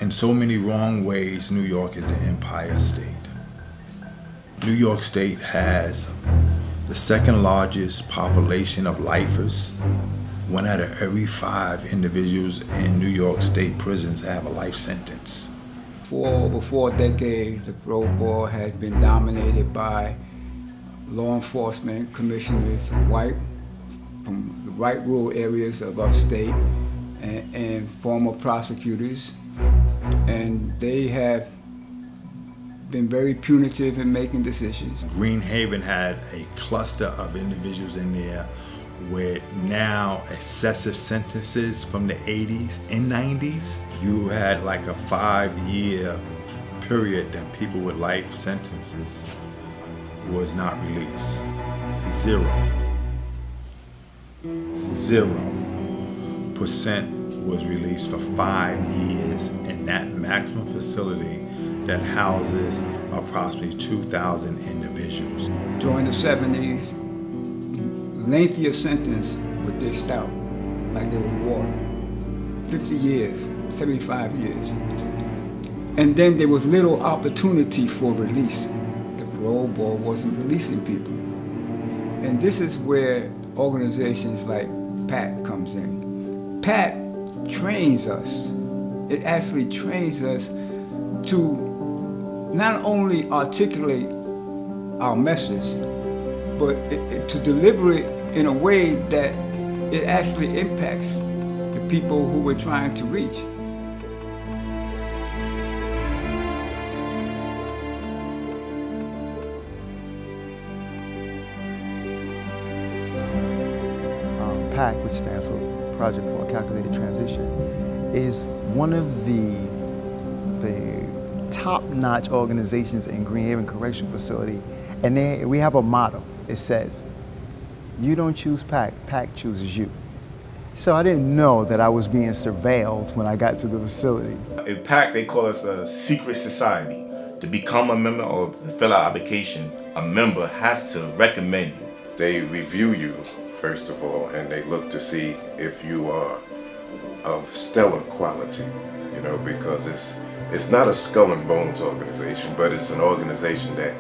In so many wrong ways, New York is the Empire State. New York State has the second largest population of lifers. 1 out of every 5 individuals in New York State prisons have a life sentence. For over 4 decades, the parole board has been dominated by law enforcement commissioners, from the white rural areas of upstate, and former prosecutors, and they have been very punitive in making decisions. Green Haven had a cluster of individuals in there with now excessive sentences from the 80s and 90s. You had like a 5-year period that people with life sentences was not released. 0% was released for 5 years in that maximum facility that houses approximately 2,000 individuals. During the 70s, lengthier sentence were dished out like it was water. 50 years, 75 years. And then there was little opportunity for release. The parole board wasn't releasing people. And this is where organizations like Pact comes in. Pact trains us. It actually trains us to not only articulate our message, but to deliver it in a way that it actually impacts the people who we're trying to reach. Pact, which stands for Project for a Calculated Transition, is one of the top-notch organizations in Green Haven Correctional Facility, and we have a motto. It says, "You don't choose Pact, Pact chooses you." So I didn't know that I was being surveilled when I got to the facility. In Pact, they call us a secret society. To become a member or to fill out application, a member has to recommend you. They review you, first of all, and they look to see if you are of stellar quality, because it's not a skull and bones organization, but it's an organization that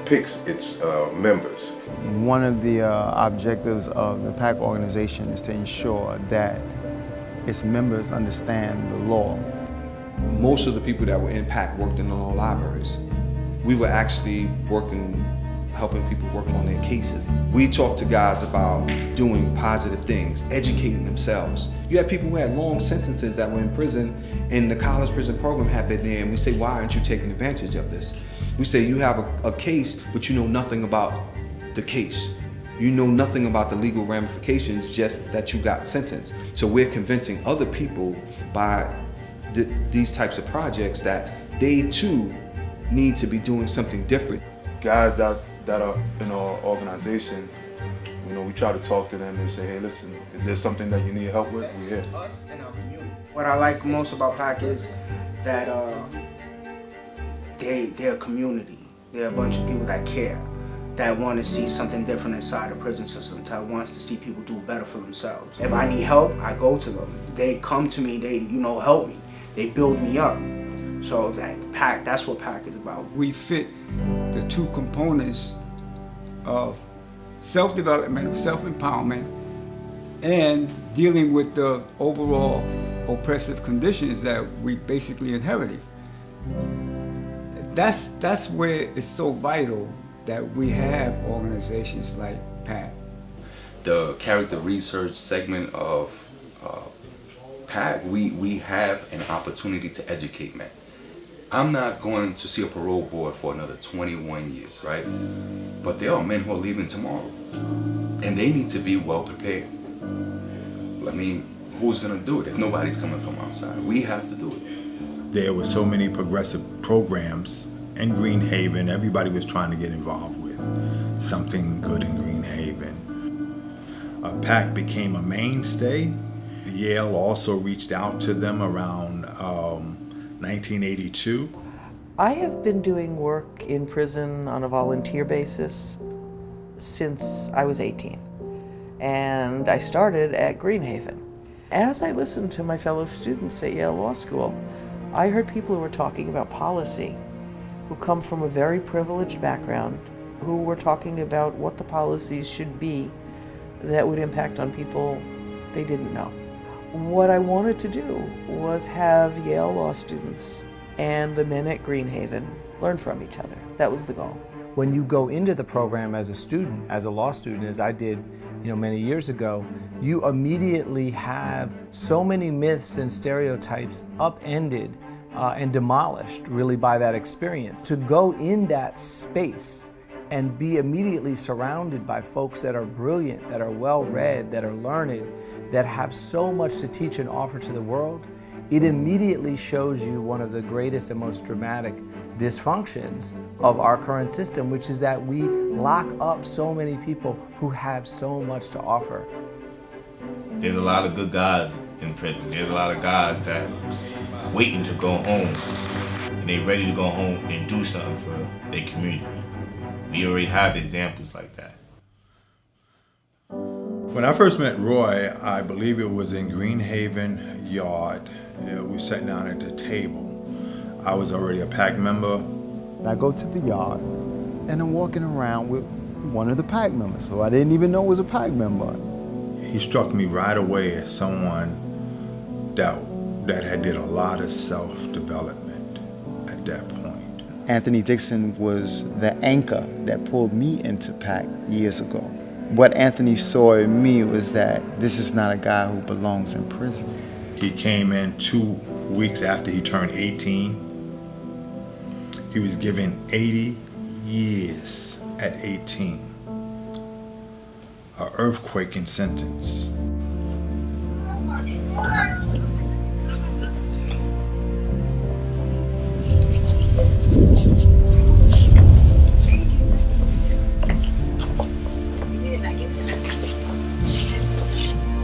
picks its members. One of the objectives of the Pact organization is to ensure that its members understand the law. Most of the people that were in Pact worked in the law libraries. We were actually helping people work on their cases. We talked to guys about doing positive things, educating themselves. You had people who had long sentences that were in prison, and the college prison program had been there, and we say, why aren't you taking advantage of this? We say, you have a case, but you know nothing about the case. You know nothing about the legal ramifications, just that you got sentenced. So we're convincing other people by these types of projects that they too need to be doing something different. Guys that are in our organization, we try to talk to them and say, hey, listen, if there's something that you need help with, we're here. Us and our community. What I like most about Pact is that they're a community. They're a bunch of people that care, that want to see something different inside the prison system, that wants to see people do better for themselves. If I need help, I go to them. They come to me, they help me. They build me up. So that's what Pact is about. We fit the 2 components of self-development, self-empowerment, and dealing with the overall oppressive conditions that we basically inherited. That's where it's so vital that we have organizations like Pact. The character research segment of Pact, we have an opportunity to educate men. I'm not going to see a parole board for another 21 years, right? But there are men who are leaving tomorrow, and they need to be well prepared. I mean, who's gonna do it if nobody's coming from outside? We have to do it. There were so many progressive programs in Green Haven. Everybody was trying to get involved with something good in Green Haven. Pact became a mainstay. Yale also reached out to them around 1982. I have been doing work in prison on a volunteer basis since I was 18. And I started at Green Haven. As I listened to my fellow students at Yale Law School, I heard people who were talking about policy, who come from a very privileged background, who were talking about what the policies should be that would impact on people they didn't know. What I wanted to do was have Yale Law students and the men at Greenhaven learn from each other. That was the goal. When you go into the program as a student, as a law student, as I did, many years ago, you immediately have so many myths and stereotypes upended and demolished really by that experience. To go in that space and be immediately surrounded by folks that are brilliant, that are well-read, that are learned, that have so much to teach and offer to the world, it immediately shows you one of the greatest and most dramatic dysfunctions of our current system, which is that we lock up so many people who have so much to offer. There's a lot of good guys in prison. There's a lot of guys that waiting to go home, and they ready to go home and do something for their community. We already have examples like that. When I first met Roy, I believe it was in Greenhaven Yard. We sat down at the table. I was already a Pact member. I go to the yard, and I'm walking around with one of the Pact members, who I didn't even know was a Pact member. He struck me right away as someone that had did a lot of self-development at that point. Anthony Dixon was the anchor that pulled me into Pact years ago. What Anthony saw in me was that this is not a guy who belongs in prison. He came in 2 weeks after he turned 18. He was given 80 years at 18. An earthquaking sentence.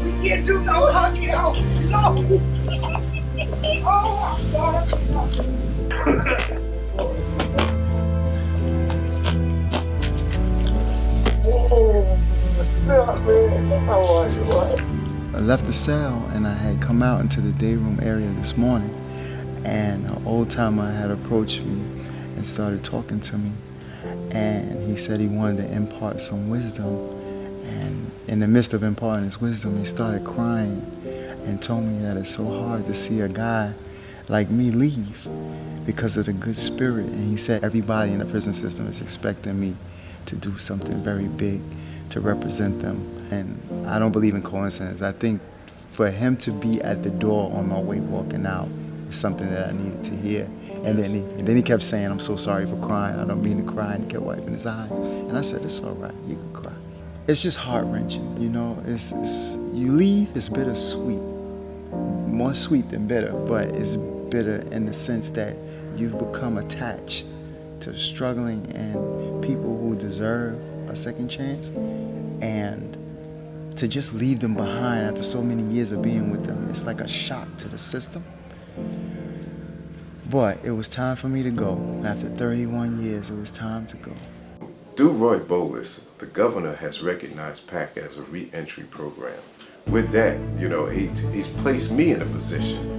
We can't do no hugging, no! Oh, God. I left the cell and I had come out into the day room area this morning, and an old timer had approached me and started talking to me, and he said he wanted to impart some wisdom, and in the midst of imparting his wisdom he started crying and told me that it's so hard to see a guy like me leave because of the good spirit, and he said everybody in the prison system is expecting me to do something very big to represent them. And I don't believe in coincidence. I think for him to be at the door on my way walking out was something that I needed to hear. And then he kept saying, "I'm so sorry for crying. I don't mean to cry," and he kept wiping his eye. And I said, "It's all right, you can cry." It's just heart-wrenching, It's you leave, it's bittersweet. More sweet than bitter, but it's bitter in the sense that you've become attached to struggling and people who deserve a second chance, and to just leave them behind after so many years of being with them, it's like a shock to the system. But it was time for me to go. After 31 years, it was time to go. Through Roy Bolus, the governor has recognized Pact as a re-entry program. With that, he's placed me in a position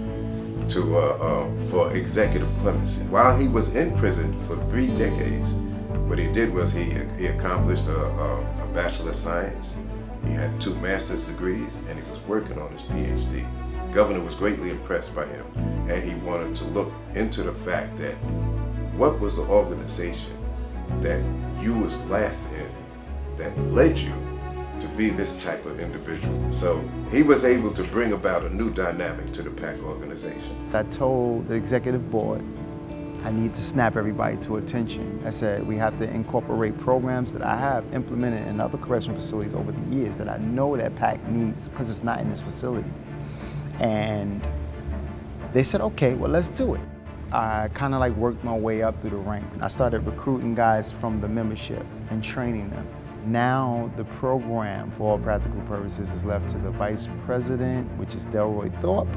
for executive clemency. While he was in prison for 3 decades, what he did was he accomplished a Bachelor of Science, he had 2 master's degrees, and he was working on his PhD. The governor was greatly impressed by him, and he wanted to look into the fact that what was the organization that you was last in that led you to be this type of individual. So he was able to bring about a new dynamic to the Pact organization. I told the executive board I need to snap everybody to attention. I said we have to incorporate programs that I have implemented in other correctional facilities over the years that I know that Pact needs because it's not in this facility. And they said, okay, well, let's do it. I kind of like worked my way up through the ranks. I started recruiting guys from the membership and training them. Now the program, for all practical purposes, is left to the vice president, which is Delroy Thorpe,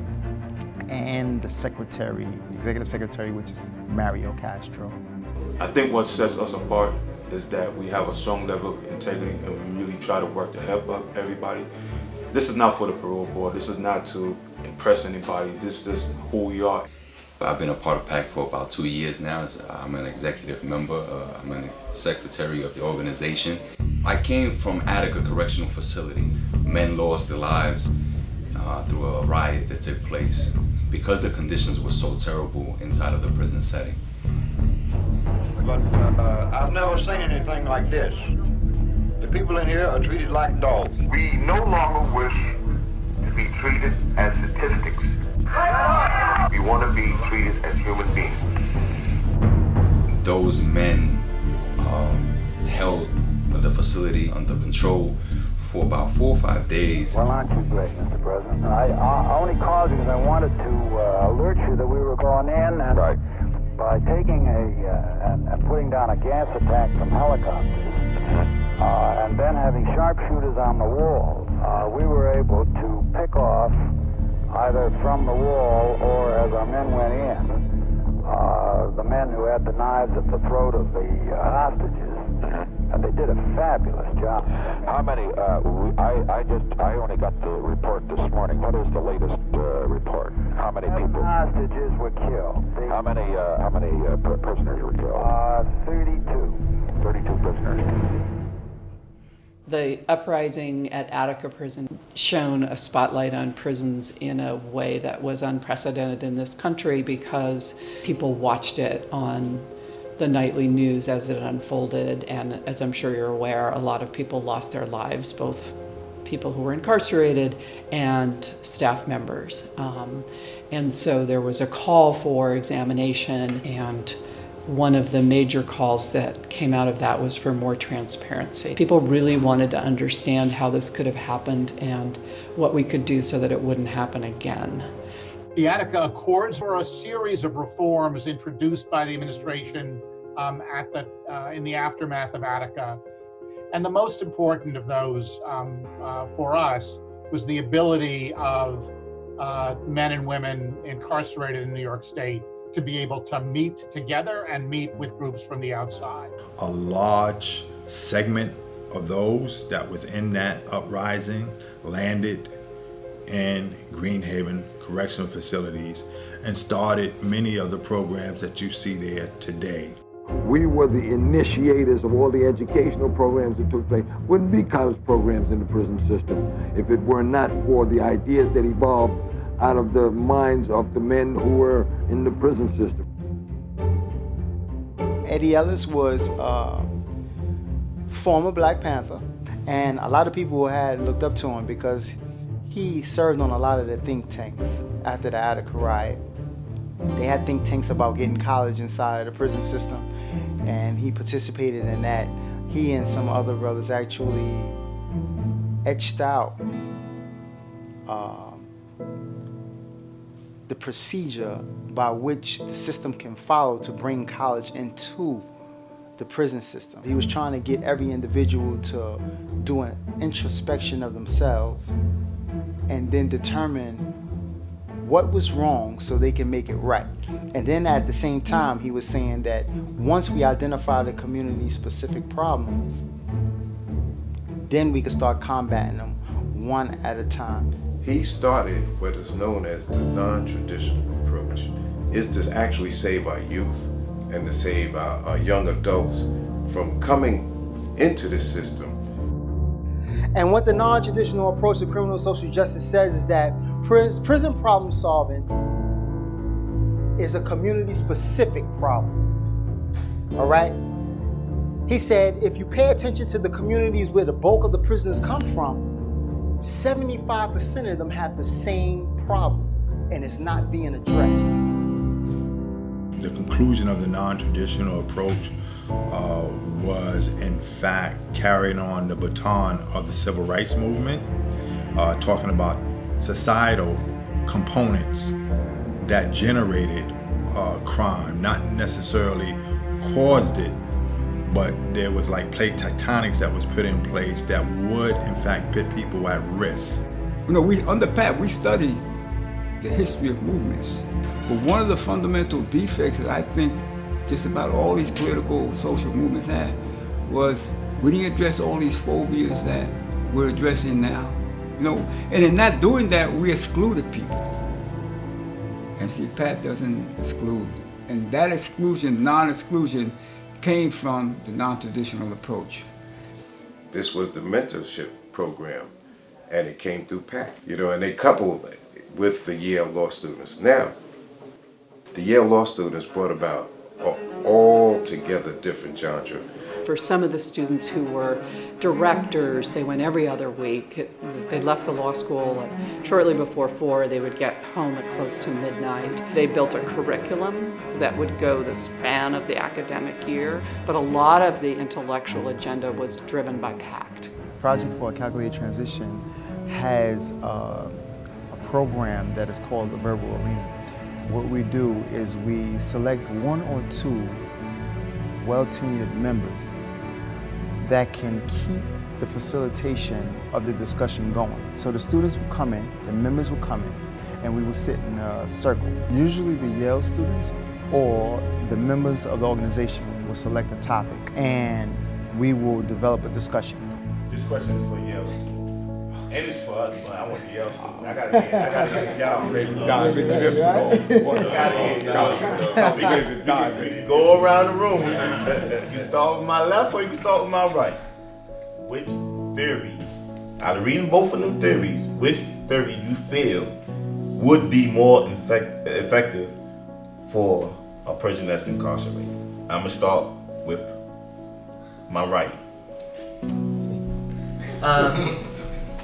and the secretary, executive secretary, which is Mario Castro. I think what sets us apart is that we have a strong level of integrity and we really try to work to help up everybody. This is not for the parole board. This is not to impress anybody. This is who we are. I've been a part of Pact for about 2 years now. I'm an executive member. I'm a secretary of the organization. I came from Attica Correctional Facility. Men lost their lives through a riot that took place because the conditions were so terrible inside of the prison setting. But I've never seen anything like this. The people in here are treated like dogs. We no longer wish to be treated as statistics. We want to be treated as human beings. Those men held the facility under control for about 4 or 5 days. Well, aren't you great, Mr. President? I only called you because I wanted to alert you that we were going in, and by taking and putting down a gas attack from helicopters, and then having sharpshooters on the wall, we were able to pick off, either from the wall or as our men went in, the men who had the knives at the throat of the hostages. And they did a fabulous job. How many? I only got the report this morning. What is the latest report? How many people? Hostages were killed. How many prisoners were killed? 32. 32 prisoners. The uprising at Attica Prison shone a spotlight on prisons in a way that was unprecedented in this country because people watched it on the nightly news as it unfolded, and as I'm sure you're aware, a lot of people lost their lives, both people who were incarcerated and staff members. And so there was a call for examination, and one of the major calls that came out of that was for more transparency. People really wanted to understand how this could have happened and what we could do so that it wouldn't happen again. The Attica Accords were a series of reforms introduced by the administration in the aftermath of Attica. And the most important of those for us was the ability of men and women incarcerated in New York State to be able to meet together and meet with groups from the outside. A large segment of those that was in that uprising landed in Greenhaven correctional facilities and started many of the programs that you see there today. We were the initiators of all the educational programs that took place. Wouldn't be college programs in the prison system if it were not for the ideas that evolved out of the minds of the men who were in the prison system. Eddie Ellis was former Black Panther, and a lot of people had looked up to him because he served on a lot of the think tanks after the Attica riot. They had think tanks about getting college inside of the prison system, and he participated in that. He and some other brothers actually etched out the procedure by which the system can follow to bring college into the prison system. He was trying to get every individual to do an introspection of themselves and then determine what was wrong so they can make it right. And then at the same time, he was saying that once we identify the community-specific problems, then we can start combating them one at a time. He started what is known as the non-traditional approach. It's to actually save our youth and to save our young adults from coming into this system. And what the non-traditional approach to criminal social justice says is that prison problem solving is a community-specific problem, all right? He said if you pay attention to the communities where the bulk of the prisoners come from, 75% of them have the same problem, and it's not being addressed. The conclusion of the non-traditional approach was in fact carrying on the baton of the civil rights movement, talking about societal components that generated crime, not necessarily caused it, but there was like plate tectonics that was put in place that would in fact put people at risk. You know, under Pact, we study the history of movements. But one of the fundamental defects that I think just about all these political social movements had was we didn't address all these phobias that we're addressing now. you know. And in not doing that, we excluded people. And see, Pact doesn't exclude. And that exclusion, non-exclusion, came from the non-traditional approach. This was the mentorship program, and it came through Pact, you know, and they coupled it with the Yale law students. Now, the Yale law students brought about an altogether different genre. For some of the students who were directors, they went every other week. They left the law school shortly before 4. They would get home at close to midnight. They built a curriculum that would go the span of the academic year, but a lot of the intellectual agenda was driven by Pact. Project for a Calculated Transition has a program that is called the Verbal Arena. What we do is we select 1 or 2 well-tenured members that can keep the facilitation of the discussion going. So the students will come in, the members will come in, and we will sit in a circle. Usually the Yale students or the members of the organization will select a topic, and we will develop a discussion. This question is for Yale students. And it's for us, but I want the Yale students. I gotta hear y'all. Ready to dive into this one. We can go around the room. You can start with my left or you can start with my right. Which theory, out of reading both of them theories, which theory you feel would be more effective for a person that's incarcerated? I'm gonna start with my right.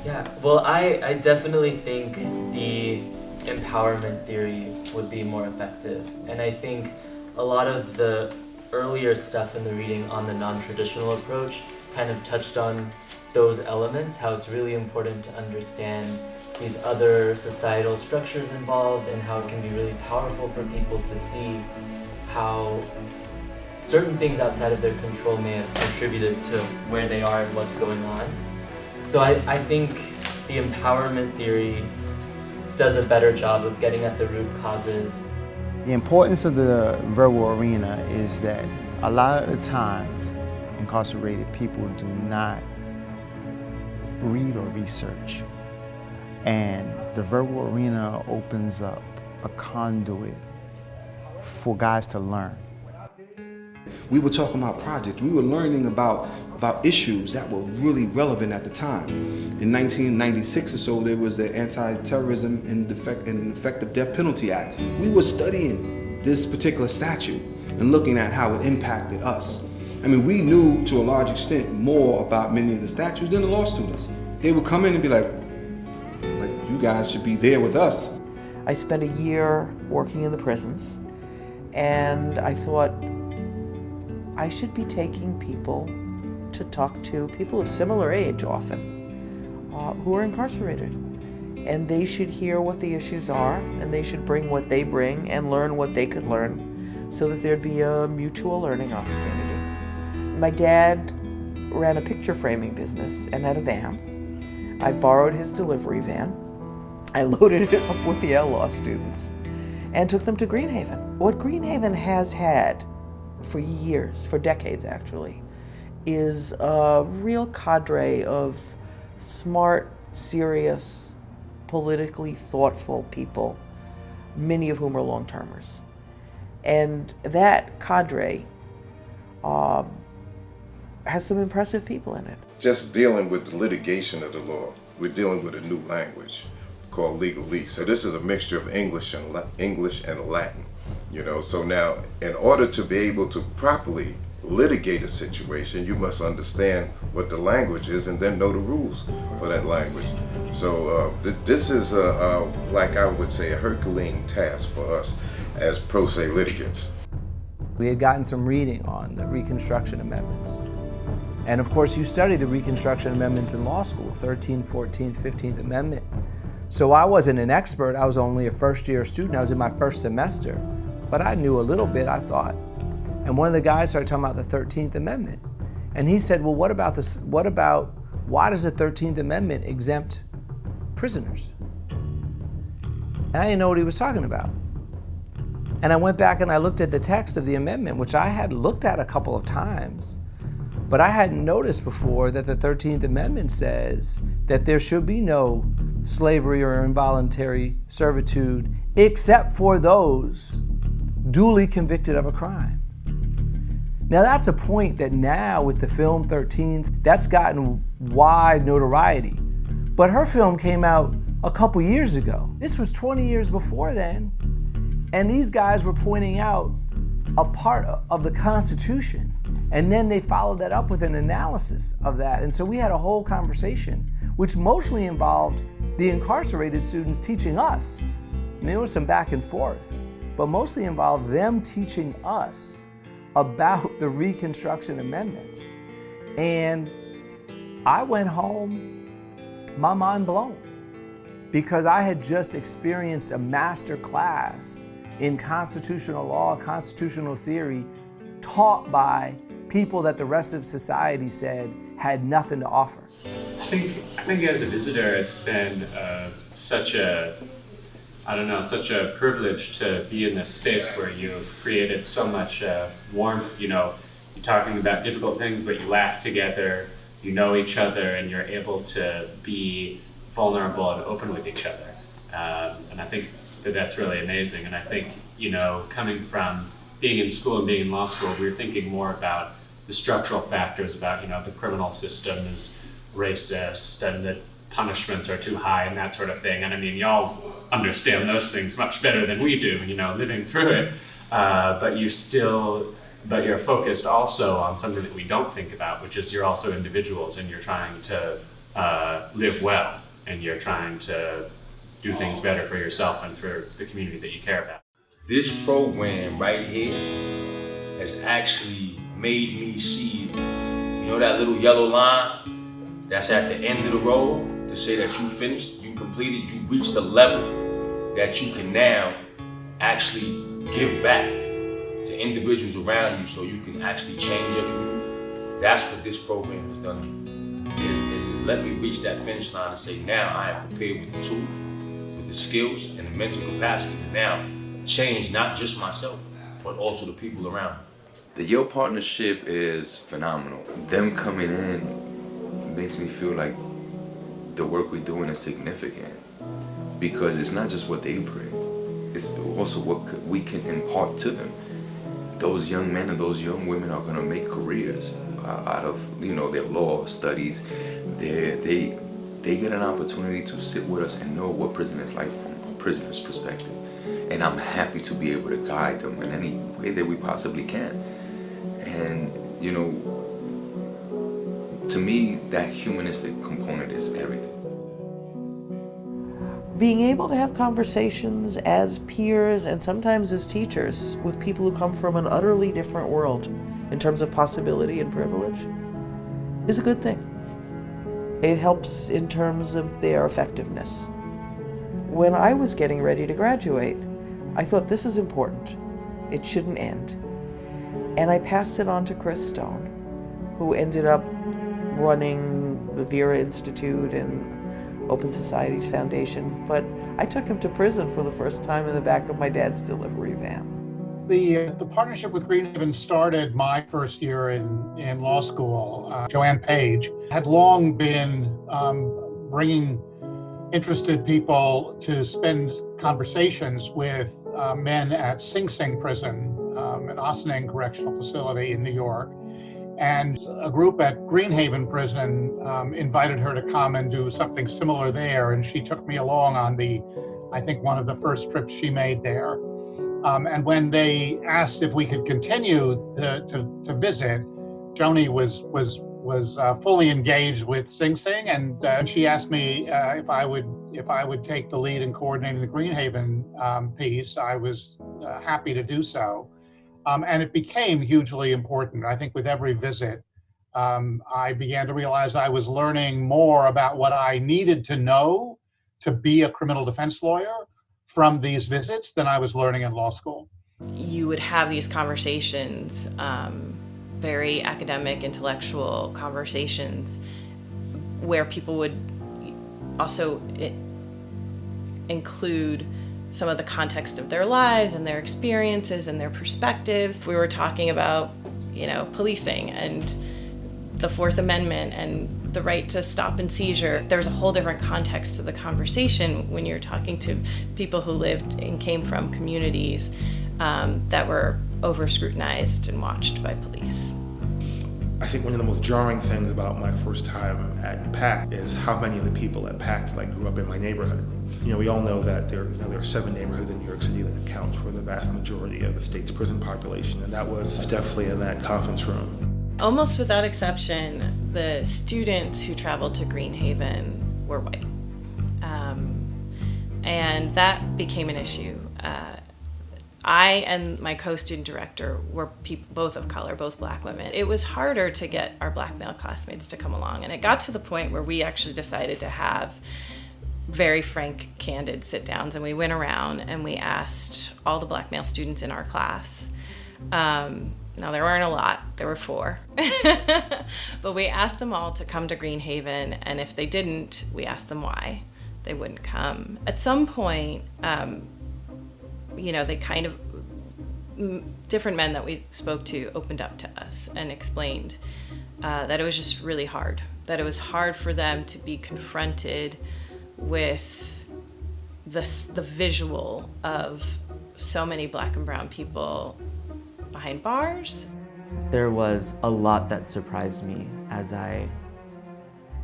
Yeah, well, I definitely think the empowerment theory would be more effective. And I think a lot of the earlier stuff in the reading on the non-traditional approach kind of touched on those elements, how it's really important to understand these other societal structures involved and how it can be really powerful for people to see how certain things outside of their control may have contributed to where they are and what's going on. So I think the empowerment theory does a better job of getting at the root causes. The importance of the verbal arena is that a lot of the times incarcerated people do not read or research. And the verbal arena opens up a conduit for guys to learn. We were talking about projects. We were learning about issues that were really relevant at the time. In 1996 or so, there was the Anti-Terrorism and Effective Death Penalty Act. We were studying this particular statute and looking at how it impacted us. I mean, we knew to a large extent more about many of the statutes than the law students. They would come in and be like, you guys should be there with us. I spent a year working in the prisons, and I thought I should be taking people to talk to people of similar age often, who are incarcerated. And they should hear what the issues are, and they should bring what they bring and learn what they could learn so that there'd be a mutual learning opportunity. My dad ran a picture framing business and had a van. I borrowed his delivery van. I loaded it up with the Yale law students and took them to Greenhaven. What Greenhaven has had for years, for decades actually, is a real cadre of smart, serious, politically thoughtful people, many of whom are long-termers. And that cadre has some impressive people in it. Just dealing with the litigation of the law, we're dealing with a new language called legalese. So this is a mixture of English and Latin, you know. So now, in order to be able to properly litigate a situation, you must understand what the language is and then know the rules for that language. So this is, like I would say, a Herculean task for us as pro se litigants. We had gotten some reading on the Reconstruction Amendments. And of course, you study the Reconstruction Amendments in law school, 13th, 14th, 15th Amendment. So I wasn't an expert, I was only a first-year student, I was in my first semester. But I knew a little bit, I thought. And one of the guys started talking about the 13th Amendment. And he said, well, why does the 13th Amendment exempt prisoners? And I didn't know what he was talking about. And I went back and I looked at the text of the amendment, which I had looked at a couple of times. But I hadn't noticed before that the 13th Amendment says that there should be no slavery or involuntary servitude except for those duly convicted of a crime. Now that's a point that now with the film 13th, that's gotten wide notoriety. But her film came out a couple years ago. This was 20 years before then, and these guys were pointing out a part of the Constitution, and then they followed that up with an analysis of that. And so we had a whole conversation, which mostly involved the incarcerated students teaching us. And there was some back and forth, but mostly involved them teaching us about the Reconstruction Amendments. And I went home, my mind blown, because I had just experienced a master class in constitutional law, constitutional theory, taught by people that the rest of society said had nothing to offer. I think as a visitor, it's been such a privilege to be in this space where you've created so much warmth. You know, you're talking about difficult things, but you laugh together, you know each other, and you're able to be vulnerable and open with each other. And I think that's really amazing. And I think, you know, coming from being in school and being in law school, we were thinking more about the structural factors about, you know, the criminal system is racist and the punishments are too high and that sort of thing. And I mean, y'all understand those things much better than we do, you know, living through it. But you're focused also on something that we don't think about, which is you're also individuals and you're trying to live well and you're trying to do things better for yourself and for the community that you care about. This program right here has actually made me see, you know, that little yellow line that's at the end of the road to say that you finished, you completed, you reached a level that you can now actually give back to individuals around you so you can actually change your community. That's what this program has done. It has let me reach that finish line and say, now I am prepared with the tools, with the skills and the mental capacity to now change not just myself, but also the people around me. The Yale partnership is phenomenal. Them coming in makes me feel like the work we're doing is significant because it's not just what they bring, it's also what we can impart to them. Those young men and those young women are going to make careers out of, you know, their law studies. They get an opportunity to sit with us and know what prison is like from a prisoner's perspective. And I'm happy to be able to guide them in any way that we possibly can. And, you know, to me, that humanistic component is everything. Being able to have conversations as peers and sometimes as teachers with people who come from an utterly different world in terms of possibility and privilege is a good thing. It helps in terms of their effectiveness. When I was getting ready to graduate, I thought this is important. It shouldn't end. And I passed it on to Chris Stone, who ended up running the Vera Institute and Open Societies Foundation. But I took him to prison for the first time in the back of my dad's delivery van. The partnership with Greenhaven started my first year in law school. Joanne Page had long been bringing interested people to spend conversations with men at Sing Sing Prison, an Ossining Correctional Facility in New York. And a group at Greenhaven Prison invited her to come and do something similar there. And she took me along on I think one of the first trips she made there. And when they asked if we could continue to visit, Joni was fully engaged with Sing Sing, and she asked me if I would take the lead in coordinating the Greenhaven piece. I was happy to do so, and it became hugely important. I think with every visit, I began to realize I was learning more about what I needed to know to be a criminal defense lawyer from these visits than I was learning in law school. You would have these conversations, very academic, intellectual conversations, where people would also include some of the context of their lives and their experiences and their perspectives. We were talking about, you know, policing and the Fourth Amendment and the right to stop and seizure. There's a whole different context to the conversation when you're talking to people who lived and came from communities that were over-scrutinized and watched by police. I think one of the most jarring things about my first time at Pact is how many of the people at Pact grew up in my neighborhood. We all know that there are 7 neighborhoods in New York City that account for the vast majority of the state's prison population, and that was definitely in that conference room. Almost without exception, the students who traveled to Greenhaven were white. And that became an issue. I and my co-student director were both of color, both black women. It was harder to get our black male classmates to come along. And it got to the point where we actually decided to have very frank, candid sit-downs. And we went around and we asked all the black male students in our class. Now, there weren't a lot. There were 4. But we asked them all to come to Greenhaven. And if they didn't, we asked them why they wouldn't come. At some point, they kind of, different men that we spoke to opened up to us and explained that it was just really hard, that it was hard for them to be confronted with the visual of so many black and brown people behind bars. There was a lot that surprised me as I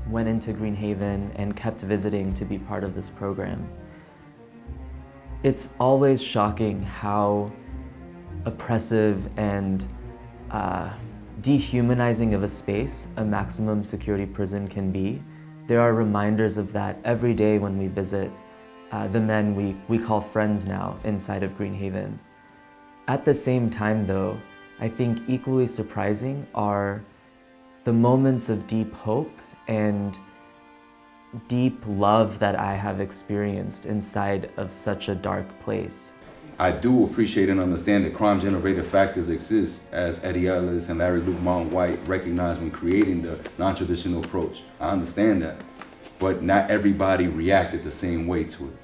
went into Greenhaven and kept visiting to be part of this program. It's always shocking how oppressive and dehumanizing of a space a maximum security prison can be. There are reminders of that every day when we visit the men we call friends now inside of Greenhaven. At the same time though, I think equally surprising are the moments of deep hope and deep love that I have experienced inside of such a dark place. I do appreciate and understand that crime-generated factors exist, as Eddie Ellis and Larry Luke Mountain White recognized when creating the non-traditional approach. I understand that, but not everybody reacted the same way to it.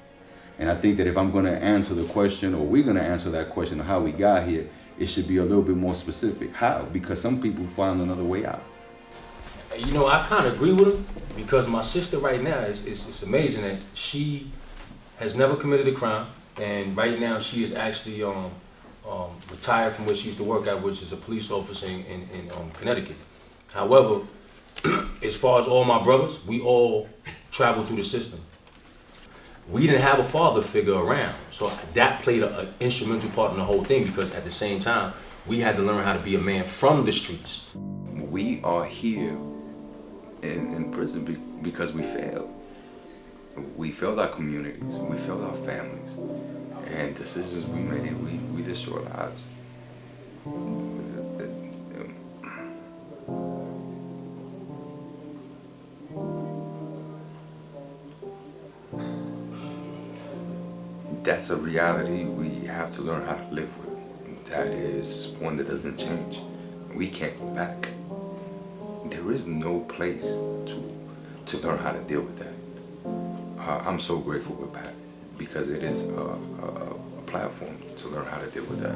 And I think that if I'm gonna answer the question, or we're gonna answer that question of how we got here, it should be a little bit more specific. How? Because some people found another way out. I kind of agree with him, because my sister right now, it's amazing that she has never committed a crime, and right now she is actually retired from where she used to work at, which is a police officer in Connecticut. However, as far as all my brothers, we all traveled through the system. We didn't have a father figure around, so that played an instrumental part in the whole thing, because at the same time, we had to learn how to be a man from the streets. We are here in prison because we failed. We failed our communities, we failed our families, and decisions we made, we destroyed lives. That's a reality we have to learn how to live with. That is one that doesn't change. We can't go back. There is no place to learn how to deal with that. I'm so grateful with Pact, because it is a platform to learn how to deal with that.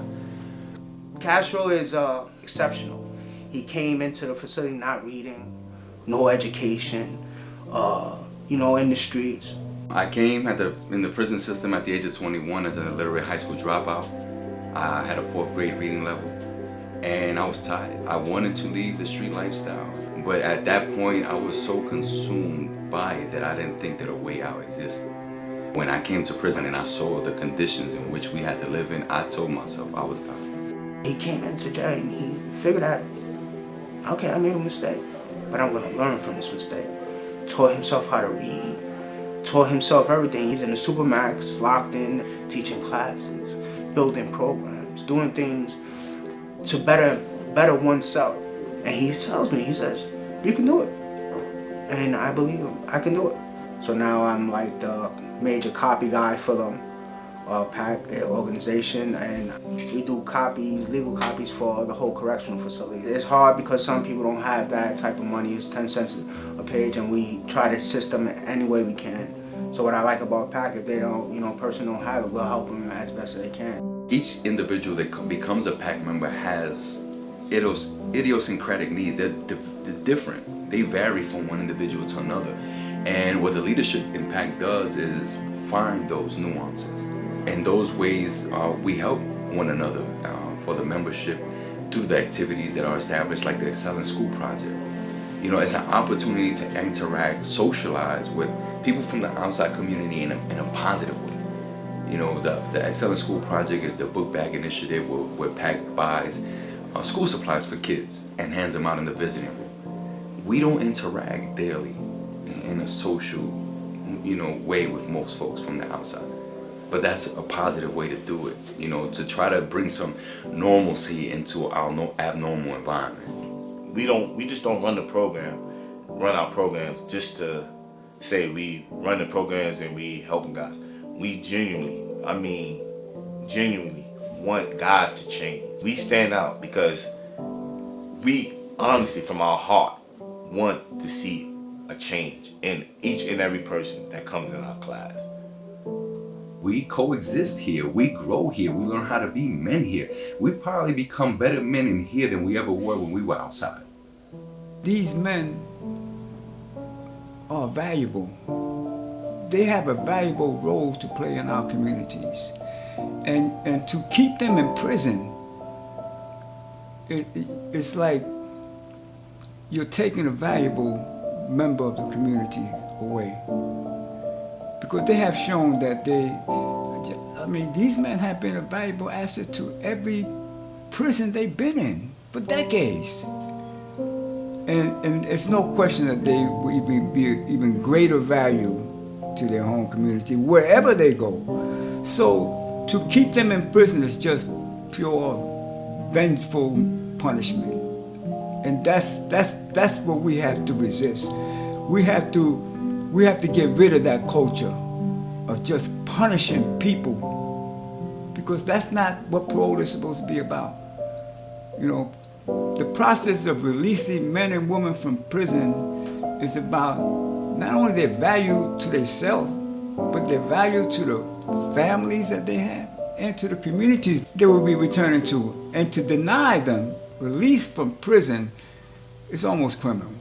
Castro is exceptional. He came into the facility not reading, no education, in the streets. I came in the prison system at the age of 21 as an illiterate high school dropout. I had a 4th grade reading level, and I was tired. I wanted to leave the street lifestyle, but at that point I was so consumed by it that I didn't think that a way out existed. When I came to prison and I saw the conditions in which we had to live in, I told myself I was done. He came into jail and he figured out, okay, I made a mistake, but I'm gonna learn from this mistake. Taught himself how to read, taught himself everything. He's in the Supermax, locked in, teaching classes, building programs, doing things to better oneself. And he tells me, he says, you can do it. And I believe him, I can do it. So now I'm like the major copy guy for the Pact organization, and we do copies, legal copies for the whole correctional facility. It's hard because some people don't have that type of money. It's 10 cents a page, and we try to assist them any way we can. So what I like about Pact, if they don't, person don't have it, we'll help them as best as they can. Each individual that becomes a Pact member has idiosyncratic needs. They're different. They vary from one individual to another. And what the leadership impact does is find those nuances. And those ways we help one another for the membership through the activities that are established, like the Excel in School project. You know, it's an opportunity to interact, socialize with people from the outside community in a positive way. You know, the Excel in School project is the book bag initiative where Pact buys school supplies for kids and hands them out in the visiting room. We don't interact daily in a social, you know, way with most folks from the outside. But that's a positive way to do it, you know, to try to bring some normalcy into our abnormal environment. We just don't run our programs just to say we run the programs and we helping guys. We genuinely want guys to change. We stand out because we honestly, from our heart, want to see a change in each and every person that comes in our class. We coexist here, we grow here, we learn how to be men here. We probably become better men in here than we ever were when we were outside. These men are valuable. They have a valuable role to play in our communities. And to keep them in prison, it's like you're taking a valuable member of the community away. Because they have shown that these men have been a valuable asset to every prison they've been in for decades. And it's no question that they will even be even greater value to their home community wherever they go. So to keep them in prison is just pure vengeful punishment. And that's what we have to resist. We have to get rid of that culture of just punishing people, because that's not what parole is supposed to be about. You know, the process of releasing men and women from prison is about not only their value to themselves, but their value to the families that they have and to the communities they will be returning to. And to deny them release from prison is almost criminal,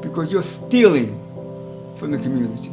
because you're stealing from the community.